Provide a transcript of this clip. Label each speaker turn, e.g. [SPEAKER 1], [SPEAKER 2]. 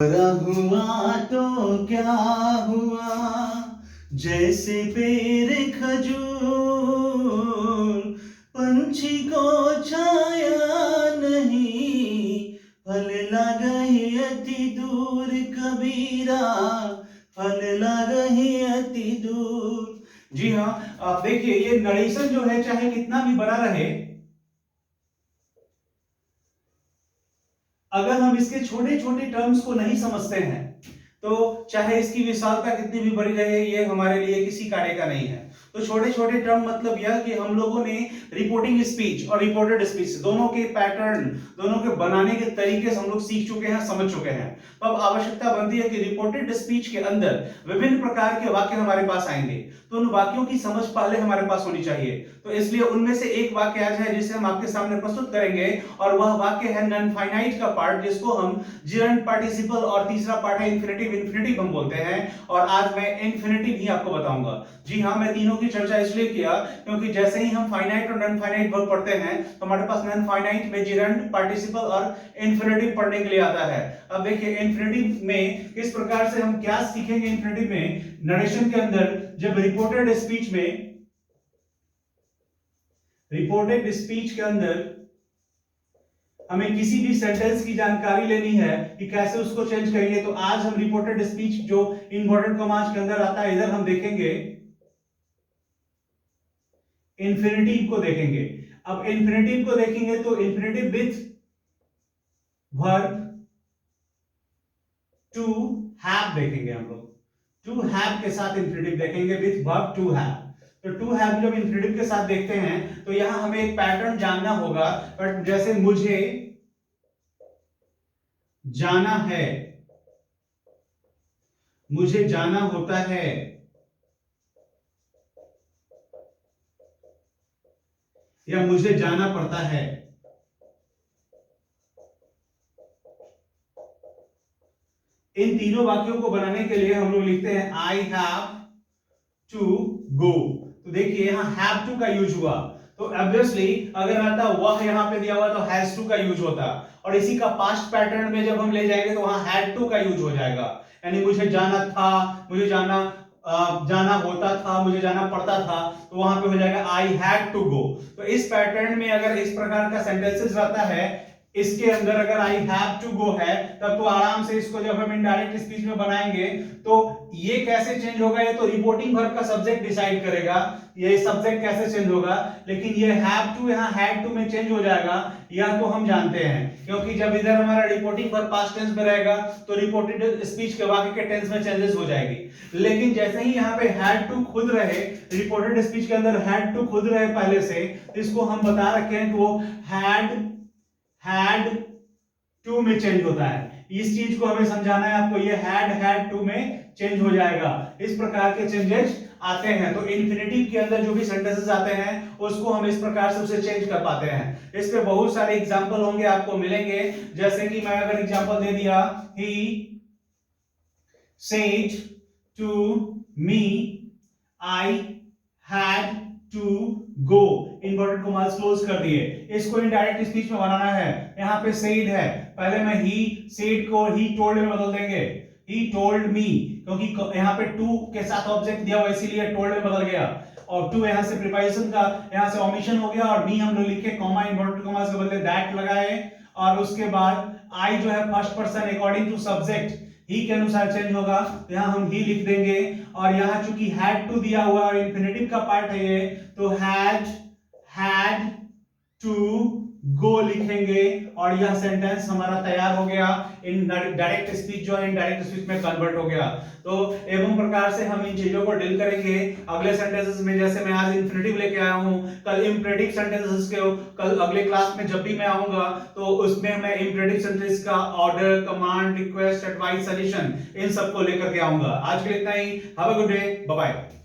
[SPEAKER 1] बड़ा हुआ तो क्या हुआ, जैसे पेड़ खजूर, पंछी को छाया नहीं, फल गई अति दूर कबीरा, फल गई अति दूर। जी हाँ, आप देखिए ये नरेशन जो है चाहे कितना भी बड़ा रहे, अगर हम इसके छोटे छोटे टर्म्स को नहीं समझते हैं तो चाहे इसकी विशालता कितनी भी बड़ी रहे, ये हमारे लिए किसी कार्य का नहीं है। तो छोटे छोटे टर्म मतलब यह कि हम लोगों ने रिपोर्टिंग स्पीच और रिपोर्टेड स्पीच दोनों के पैटर्न, दोनों के बनाने के तरीके से हम लोग सीख चुके हैं, समझ चुके हैं। तो अब आवश्यकता बनती है कि रिपोर्टेड स्पीच के अंदर विभिन्न प्रकार के वाक्य हमारे पास आएंगे, तो उन वाक्यों की समझ पहले हमारे पास होनी चाहिए। तो इसलिए उनमें से एक वाक्य आज है जिसे हम आपके सामने प्रस्तुत करेंगे, और वह वाक्य है नॉन फाइनाइट का पार्ट, जिसको हम जिरंड पार्टिसिपल, और तीसरा पार्ट है इंफिनिटिव। इंफिनिटिव हम बोलते हैं, और आज मैं इंफिनिटिव ही आपको बताऊंगा। जी हाँ, मैं तीनों की चर्चा इसलिए किया क्योंकि जैसे ही हम फाइनाइट और नॉन फाइनाइट वर्ब पढ़ते हैं तो हमारे पास नॉन फाइनाइट में जिरंड, पार्टिसिपल और इंफिनिटिव पढ़ने के लिए आता है। अब देखिए इंफिनिटिव में किस प्रकार से हम क्या सीखेंगे। इंफिनिटिव में नरेशन के अंदर जब रिपोर्टेड स्पीच के अंदर हमें किसी भी सेंटेंस की जानकारी लेनी है कि कैसे उसको चेंज करेंगे, तो आज हम रिपोर्टेड स्पीच जो इन्वर्टेड कॉमास के अंदर आता है, इधर हम देखेंगे इंफिनिटिव को देखेंगे। अब इंफिनिटिव को देखेंगे तो infinitive with verb to have देखेंगे हम लोग। टू हैव के साथ इंफिनिटिव देखेंगे विथ वर्ब टू हैव। तो टू हैव जब इंफिनिटिव के साथ देखते हैं तो यहां हमें एक पैटर्न जानना होगा। बट जैसे मुझे जाना है, मुझे जाना होता है, या मुझे जाना पड़ता है, इन तीनों वाक्यों को बनाने के लिए हम लोग लिखते हैं आई हैव टू गो। तो देखिए यहां हैव टू का यूज हुआ, तो ऑब्वियसली अगर आता वह यहां पे दिया हुआ तो हैज टू का यूज होता, और इसी का पास्ट पैटर्न में जब हम ले जाएंगे तो वहां हैड टू का यूज हो जाएगा। यानी मुझे जाना था, मुझे जाना होता था, मुझे जाना पड़ता था, तो वहां पे हो जाएगा आई हैड टू गो। तो इस पैटर्न में अगर इस प्रकार का सेंटेंसेस रहता है, इसके अंदर अगर आई हैव टू गो है, तब तो आराम से इसको जब हम इनडायरेक्ट स्पीच में बनाएंगे तो ये कैसे चेंज होगा, ये तो रिपोर्टिंग वर्ब का सब्जेक्ट डिसाइड करेगा ये सब्जेक्ट कैसे चेंज होगा। लेकिन ये हैव टू यहां हैड टू में चेंज हो जाएगा, यह तो हम जानते हैं, क्योंकि जब इधर हमारा रिपोर्टिंग वर्ब पास्ट टेंस में रहेगा तो रिपोर्टेड स्पीच के वाक्य के टेंस में चेंजेस हो जाएगी। लेकिन जैसे ही यहां पे हैड टू खुद रहे, रिपोर्टेड स्पीच के अंदर हैड टू खुद रहे पहले से, इसको हम बता रखे हैं कि वो हैड टू में चेंज होता है। इस चीज को हमें समझाना है आपको, ये हैड टू में चेंज हो जाएगा। इस प्रकार के चेंजेस आते हैं। तो इन्फिनिटिव के अंदर जो भी सेंटेंसेस आते हैं उसको हम इस प्रकार से उसे चेंज कर पाते हैं। इस पे बहुत सारे एग्जांपल होंगे, आपको मिलेंगे। जैसे कि मैं अगर एग्जांपल दे दिया, he said to me I had to go, inverted commas close कर दिए। इसको इनडायरेक्ट स्पीच में बनाना है। यहाँ पे सेड है, पहले मैं ही सेड को ही टोल्ड में बदल देंगे, ही टोल्ड मी, क्योंकि यहाँ पे टू के साथ ऑब्जेक्ट दिया हुआ इसीलिए टोल्ड में बदल गया, और टू यहाँ से प्रीपोजिशन का यहाँ से ओमिशन हो गया, और मी हम लोग लिखे कॉमा, इन्वर्टेड कॉमास के बदले दैट लगाए, और उसके बाद आई जो है first person according to subject ही के अनुसार चेंज होगा, तो यहां हम ही लिख देंगे। और यहां चूंकि हैड टू दिया हुआ और इंफिनिटिव का पार्ट है ये, तो हैड टू गो लिखेंगे, और यह सेंटेंस हमारा तैयार हो गया। इन डायरेक्ट स्पीच जो है इनडायरेक्ट स्पीच में कन्वर्ट हो गया। तो एवं प्रकार से हम इन चीजों को डील करेंगे अगले सेंटेंसेस में। जैसे मैं आज इंफिनिटिव लेके आया हूं, कल इंपरेटिव सेंटेंसेस के कल अगले क्लास में जब भी मैं आऊंगा तो उसमें मैं इंपरेटिव सेंटेंस का order, command, request, advice, suggestion इन सबको लेकर के आऊंगा। आज के लिए इतना ही। Have a good day, bye bye.